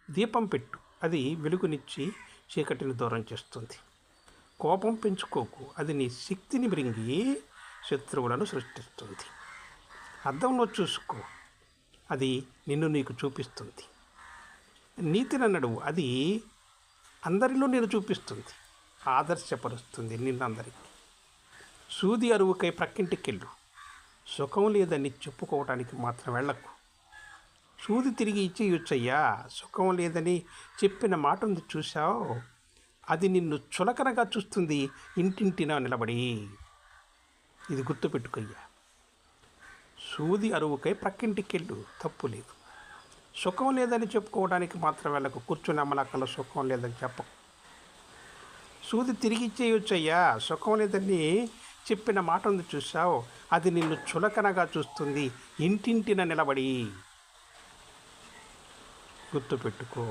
దీపం పెట్టు, అది వెలుగునిచ్చి చీకటిని దూరం చేస్తుంది. కోపం పెంచుకోకు, అది నీ శక్తిని మృంగి శత్రువులను సృష్టిస్తుంది. అద్దంలో చూసుకో, అది నిన్ను నీకు చూపిస్తుంది. నీతిని నడువు, అది అందరిలో నేను చూపిస్తుంది, ఆదర్శపరుస్తుంది నిన్నందరికీ. సూది అరువుకై ప్రక్కింటికెళ్ళు, సుఖం లేదని చెప్పుకోవటానికి మాత్రం వెళ్ళకు. సూది తిరిగి ఇచ్చేయొచ్చయ్యా, సుఖం లేదని చెప్పిన మాట ఉంది చూశావు, అది నిన్ను చులకనగా చూస్తుంది ఇంటింటినా నిలబడి. ఇది గుర్తుపెట్టుకోయ్యా. సూది అరువుకై ప్రక్కింటికెళ్ళు, తప్పు లేదు. సుఖం లేదని చెప్పుకోవడానికి మాత్రం వెళ్ళకు, కూర్చుని అమ్మలక్కలో సుఖం లేదని చెప్పకు. సూది తిరిగి ఇచ్చేయొచ్చయ్యా, సుఖం లేదని చెప్పిన మాట ఉంది చూసావు, అది నిన్ను చులకనగా చూస్తుంది ఇంటింటిన నిలబడి. గుర్తుపెట్టుకో.